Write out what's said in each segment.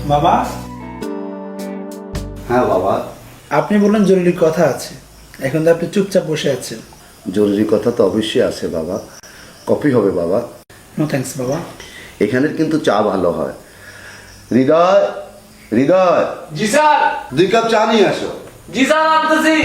বাবা। হ্যাঁ বাবা। আপনি বললেন জরুরি কথা আছে, এখন তো আপনি চুপচাপ বসে আছেন। জরুরি কথা তো অবশ্যই আছে বাবা। কফি হবে বাবা? নো থ্যাঙ্কস বাবা। এখানের কিন্তু চা ভালো হয়। হৃদয়, হৃদয়। জি স্যার। 2 কাপ চা নিয়ে আসো। জি স্যার, আনতেছি।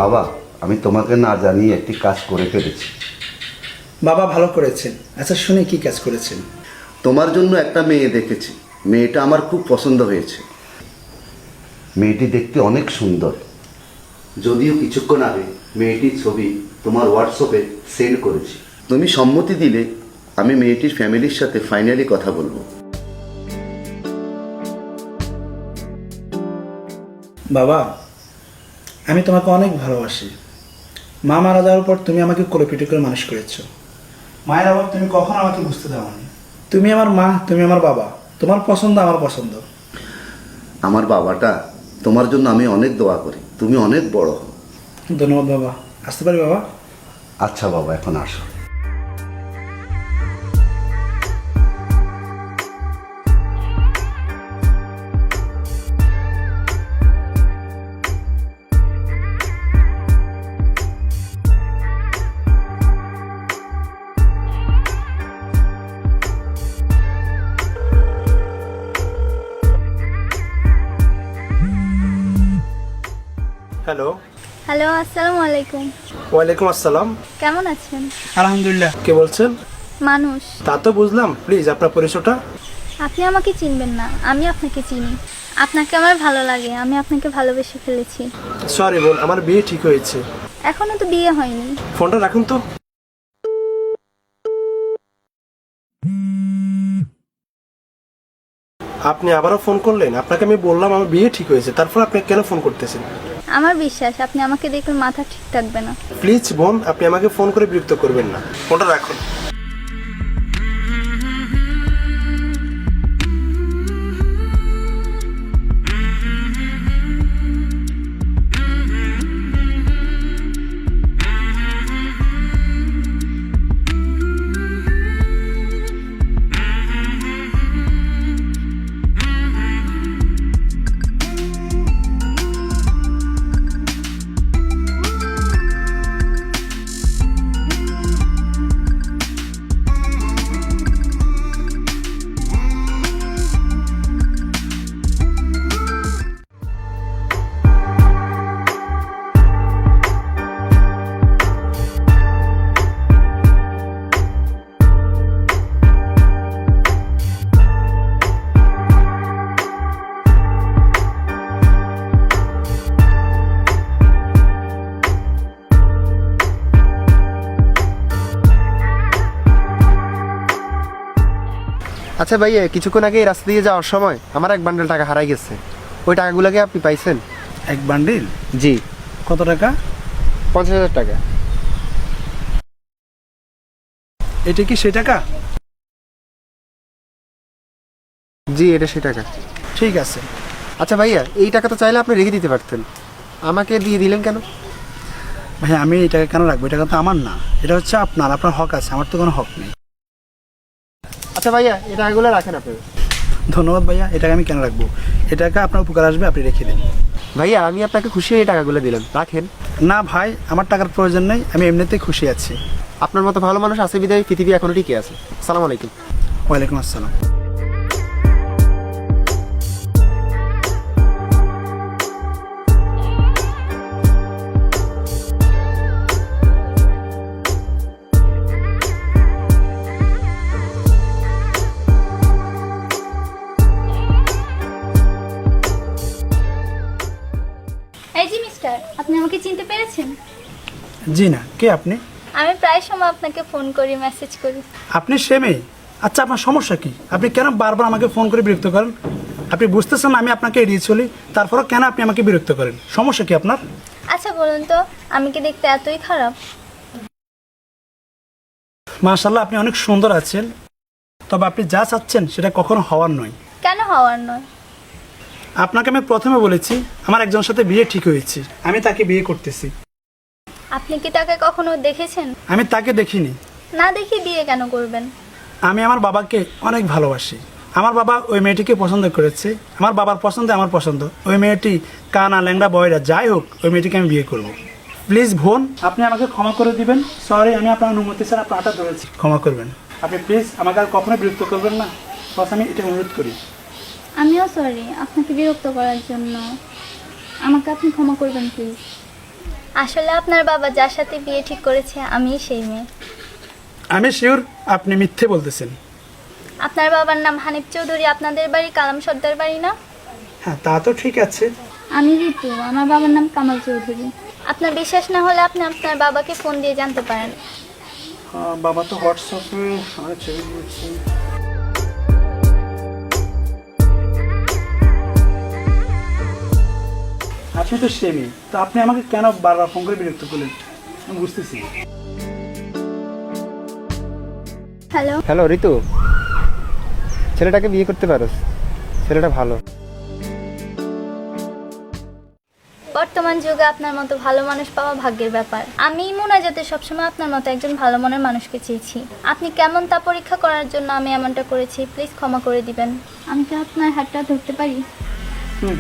বাবা, আমি তোমাকে না জানিয়ে একটি কাজ করে ফেলেছি। বাবা ভালো করেছেন। আচ্ছা শুনে কি কাজ করেছেন? তোমার জন্য একটা মেয়ে দেখেছি। মেয়েটা আমার খুব পছন্দ হয়েছে। মেয়েটি দেখতে অনেক সুন্দর। যদিও কিছুক্ষণ আগে মেয়েটির ছবি তোমার হোয়াটসঅ্যাপে সেন্ড করেছি। তুমি সম্মতি দিলে আমি মেয়েটির ফ্যামিলির সাথে ফাইনালি কথা বলবো। বাবা, আমি তোমাকে অনেক ভালোবাসি। মা মারা যাওয়ার পর তুমি আমাকে কোলে পিঠে করে মানুষ করেছো। মায়ের অভাব তুমি কখনো আমাকে বুঝতে দাওনি। তুমি আমার মা, তুমি আমার বাবা। তোমার পছন্দ আমার পছন্দ। আমার বাবাটা তোমার জন্য আমি অনেক দোয়া করি। তুমি অনেক বড় হও। ধন্যবাদ বাবা। আসতে পারি বাবা? আচ্ছা বাবা, এখন আসো। হ্যালো। হ্যালো, আসসালামু আলাইকুম। ওয়ালাইকুম আসসালাম। কেমন আছেন? আলহামদুলিল্লাহ। কে বলছেন? মানুষ। তা তো বুঝলাম, প্লিজ আপনার পরিচয়টা। আপনি আমাকে চিনবেন না, আমি আপনাকে চিনি। আপনাকে আমার ভালো লাগে, আমি আপনাকে ভালোবেসে ফেলেছি। সরি বোন, আমার বিয়ে ঠিক হয়েছে। এখনো তো বিয়ে হয়নি। ফোনটা রাখুন তো। আপনি আবারও ফোন করলেন? আপনাকে আমি বললাম আমার বিয়ে ঠিক হয়েছে, তারপর আপনি কেন ফোন করতেছেন? আমার বিশ্বাস আপনি আমাকে দেখলে মাথা ঠিক থাকবে না। প্লিজ বোন, আপনি আমাকে ফোন করে বিরক্ত করবেন না। ফোনটা রাখুন। আচ্ছা ভাইয়া, কিছুক্ষণ আগে এই রাস্তা দিয়ে যাওয়ার সময় আমার 1 বান্ডেল টাকা হারাই গেছে। ওই টাকাগুলোকে আপনি পাইছেন? এক বান্ডিল? জি। কত টাকা? 50,000 টাকা। এটা কি সেই টাকা? জি, এটা সেই টাকা। ঠিক আছে। আচ্ছা ভাইয়া, এই টাকা তো চাইলে আপনি রেখে দিতে পারতেন, আমাকে দিয়ে দিলেন কেন? ভাই আমি এই টাকা কেন রাখবো? এই টাকা তো আমার না, এটা হচ্ছে আপনার। আপনার হক আছে, আমার তো কোনো হক নেই। আচ্ছা ভাইয়া, এই টাকাগুলো রাখেন আপনি। ধন্যবাদ ভাইয়া। এটা আমি কেন রাখবো? এটা আপনার উপকার আসবে, আপনি রেখে দিন। ভাইয়া, আমি আপনাকে খুশি হয়ে এই টাকাগুলো দিলাম, রাখেন। না ভাই, আমার টাকার প্রয়োজন নেই, আমি এমনিতেই খুশি আছি। আপনার মতো ভালো মানুষ আছে বিদায় পৃথিবী এখনো টিকে আছে। আসসালামু আলাইকুম। ওয়ালাইকুম আসসালাম। এই জি মিস্টার, আপনি আমাকে চিনতে পেরেছেন? জি না, কে আপনি? আমি প্রায় সময় আপনাকে ফোন করি, মেসেজ করি। আপনি সে মেয়ে? আচ্ছা আপনার সমস্যা কি? আপনি কেন বারবার আমাকে ফোন করে বিরক্ত করেন? আপনি বুঝতেছেন না আমি আপনাকে এড়িয়ে চলি, তারপরও কেন আপনি আমাকে বিরক্ত করেন? সমস্যা কি আপনার? আচ্ছা বলুন তো, আমি কি দেখতে এতই খারাপ? মাশাআল্লাহ, আপনি অনেক সুন্দর আছেন, তবে আপনি যা চাচ্ছেন সেটা কখনো হওয়ার নয়। কেন হওয়ার নয়? আপনাকে আমি প্রথমে বলেছি আমার একজনের সাথে বিয়ে ঠিক হয়েছে, আমি তাকে বিয়ে করতেছি। আপনি কি তাকে কখনো দেখেছেন? আমি তাকে দেখিনি। না দেখে বিয়ে কেন করবেন? আমি আমার বাবাকে অনেক ভালোবাসি। আমার বাবা ওই মেয়েটিকে পছন্দ করেছে। আমার বাবার পছন্দ আমার পছন্দ। ওই মেয়েটি কানা ল্যাংড়া বয়রা যাই হোক, ওই মেয়েটিকে আমি বিয়ে করব। প্লিজ বোন, আপনি আমাকে ক্ষমা করে দিবেন। সরি, আমি আপনার অনুমতি ছাড়া আপনার হাতটা ধরেছি, ক্ষমা করবেন। আপনি প্লিজ আমাকে আর কখনো বিরক্ত করবেন না, বাস আমি এটা অনুরোধ করি। আমিও সরি আপনাকে বিরক্ত করার জন্য, আমাকে আপনি ক্ষমা করবেন প্লিজ। আসলে আপনার বাবা যার সাথে বিয়ে ঠিক করেছে আমিই সেই মেয়ে। আমি শিওর আপনি মিথ্যে বলতেছেন। আপনার বাবার নাম হানিফ চৌধুরী, আপনাদের বাড়ি কালাম সর্দার বাড়ি না? হ্যাঁ, তা তো ঠিক আছে। আমি ঋতু, আমার বাবার নাম কামাল চৌধুরী। আপনার বিশ্বাস না হলে আপনি আপনার বাবাকে ফোন দিয়ে জানতে পারেন। বাবা তো হোয়াটসঅ্যাপে অনেক ছবি দিয়েছে। আপনি তো সেমি, তো আপনি আমাকে কেন বারবার ফোন করে বিরক্ত করলেন আমি বুঝতেছি। হ্যালো। হ্যালো ঋতু, ছেলেটাকে বিয়ে করতে পারোস, ছেলেটা ভালো। বর্তমান যুগে আপনার মতো ভালো মানুষ পাওয়া ভাগ্যের ব্যাপার। আমি মোনাজাতে সবসময় আপনার মতো একজন ভালো মনের মানুষকে চেয়েছি। আপনি কেমন তা পরীক্ষা করার জন্য আমি এমনটা করেছি, প্লিজ ক্ষমা করে দিবেন। আমি কি আপনার হাতটা ধরতে পারি? হুম।